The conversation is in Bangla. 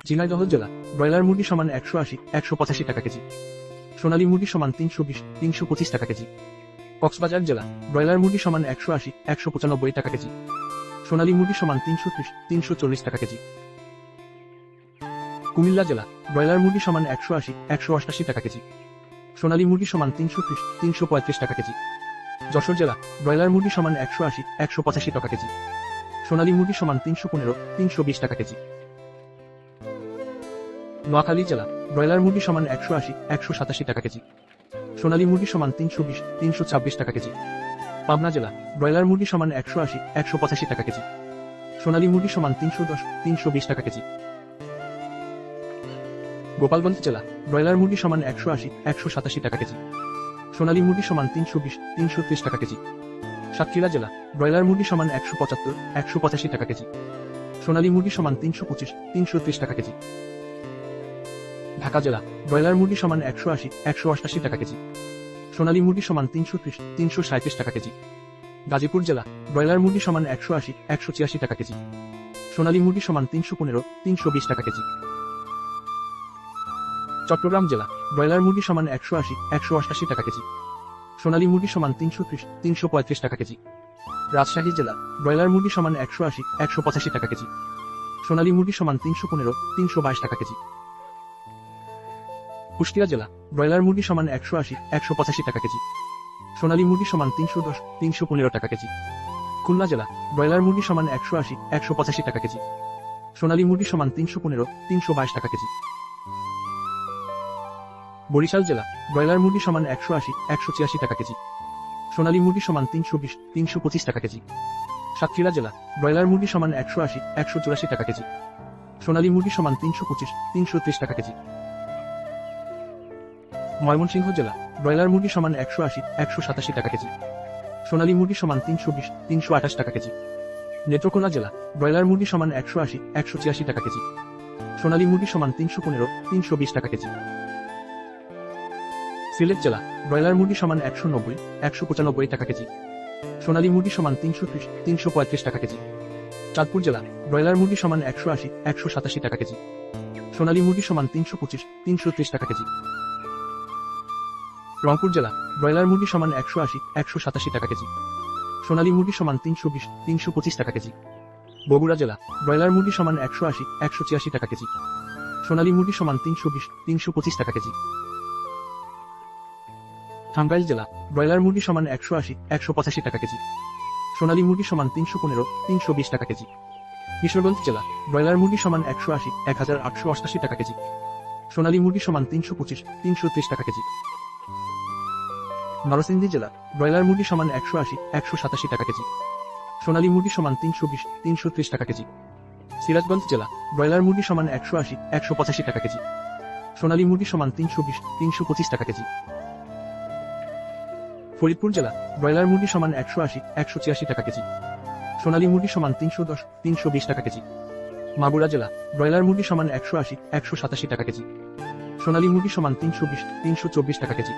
ঝিনাইদহ জেলা ব্রয়লার মুরগি সমান 180 185 টাকা কেজি, সোনালী মুরগি সমান 320 325 টাকা কেজি। কক্সবাজার জেলা ব্রয়লার মুরগি সমান 180 195 টাকা কেজি, সোনালী মুরগি সমান 330 340 টাকা কেজি। কুমিল্লা জেলা ব্রয়লার মুরগি সমান 180 188 টাকা কেজি, সোনালী মুরগি সমান 330 335 টাকা কেজি। যশোর জেলা ব্রয়লার মুরগি সমান 180 185 টাকা কেজি, সোনালী মুরগি সমান 315 320 টাকা কেজি। নোয়াখালী জেলা ব্রয়লার মুরগি সমান 180 187 টাকা কেজি, সোনালী মুরগি সমান 320 326 টাকা কেজি। পাবনা জেলা ব্রয়লার মুরগি সমান 180 185 টাকা কেজি, সোনালী মুরগি সমান 310 320 টাকা কেজি। গোপালগঞ্জ জেলা ব্রয়লার মুরগি সমান 180 187 টাকা কেজি, সোনালী মুরগি সমান 320 330 টাকা কেজি। সাতক্ষীরা জেলা ব্রয়লার মুরগি সমান 175 185 টাকা কেজি, সোনালী মুরগি সমান 325 330 টাকা কেজি। ঢাকা জেলা ব্রয়লার মুরগি সমান 180 188 টাকা কেজি, সোনালী মুরগি সমান 330 337 টাকা কেজি। গাজীপুর জেলা ব্রয়লার মুরগি সমান 180 186 টাকা কেজি, সোনালী মুরগি সমান 315 320 টাকা কেজি। চট্টগ্রাম জেলা ব্রয়লার মুরগি সমান 180 188 টাকা কেজি, সোনালী মুরগি সমান 330 335 টাকা কেজি। রাজশাহী জেলা ব্রয়লার মুরগি সমান 180 185 টাকা কেজি, সোনালী মুরগি সমান 315 322 টাকা কেজি। কুষ্টিয়া জেলা ব্রয়লার মুরগি সমান 180 185 টাকা কেজি, সোনালী মুরগি সমান 310 315 টাকা কেজি। খুলনা জেলা ব্রয়লার মুরগি সমান 180 185 টাকা কেজি, সোনালী মুরগি সমান 315 322 টাকা কেজি। বরিশাল জেলা ব্রয়লার মুরগি সমান 180 186 টাকা কেজি, সোনালী মুরগি সমান 320 325 টাকা কেজি। সাতক্ষীরা জেলা ব্রয়লার মুরগি সমান 180 184 টাকা কেজি, সোনালী মুরগি সমান 325 330 টাকা কেজি। ময়মনসিংহ জেলা ব্রয়লার মুরগি সমান 180 187 টাকা কেজি, সোনালী মুরগি সমান 320 328 টাকা কেজি। নেত্রকোনা জেলা ব্রয়লার মুরগি সমান 180 186 টাকা কেজি, সোনালী মুরগি সমান 315 320 টাকা কেজি। সিলেট জেলা ব্রয়লার মুরগি সমান 190 195 টাকা কেজি, সোনালী মুরগি সমান 330 335 টাকা কেজি। চাঁদপুর জেলা ব্রয়লার মুরগি সমান 180 187 টাকা কেজি, সোনালী মুরগি সমান 325 330 টাকা কেজি। রংপুর জেলা ব্রয়লার মুরগি সমান 180 187 টাকা কেজি, সোনালী মুরগি সমান 320 325 টাকা কেজি। বগুড়া জেলা ব্রয়লার মুরগি সমান 180 186 টাকা কেজি, সোনালী মুরগি সমান 320 325 টাকা কেজি। টাঙ্গাইল জেলা ব্রয়লার মুরগি সমান 180 185 টাকা কেজি, সোনালী মুরগি সমান 315 320 টাকা কেজি। কিশোরগঞ্জ জেলা ব্রয়লার মুরগি সমান 180 1888 টাকা কেজি, সোনালী মুরগি সমান 325 330 টাকা কেজি। নরসিংদী জেলা ব্রয়লার মুরগি সমান 180 187 টাকা কেজি, সোনালী মুরগি সমান 320 330 টাকা কেজি। সিরাজগঞ্জ জেলা ব্রয়লার মুরগি সমান 180 185 টাকা কেজি, সোনালী মুরগি সমান 320 325 টাকা কেজি। ফরিদপুর জেলা ব্রয়লার মুরগি সমান 180 186 টাকা কেজি, সোনালী মুরগি সমান 310 320 টাকা কেজি। মাগুরা জেলা ব্রয়লার মুরগি সমান 180 187 টাকা কেজি, সোনালী মুরগি সমান 320 324 টাকা কেজি।